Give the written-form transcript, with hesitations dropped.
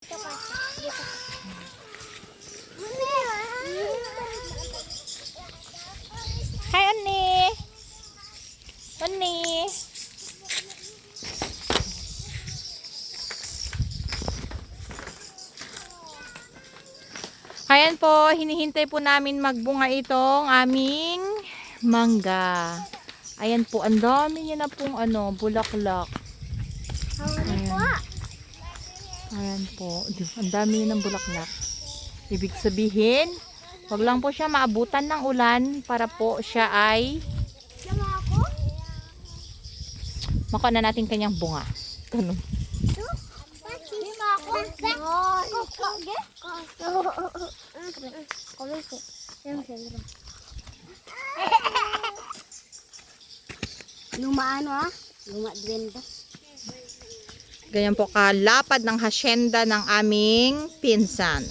Hi, Annie. Annie. Ayan po, hinihintay po namin magbunga itong aming mangga. Ayan po, ang dami niya na pong bulaklak. Ayan. Ayan po, ang dami niya ng bulaklak. Ibig sabihin, wag lang po siya maabutan ng ulan para po siya ay makuha na natin kanyang bunga. Ganun. Luma luma duwende. Ganyan po kalapad ng hasyenda ng aming pinsan.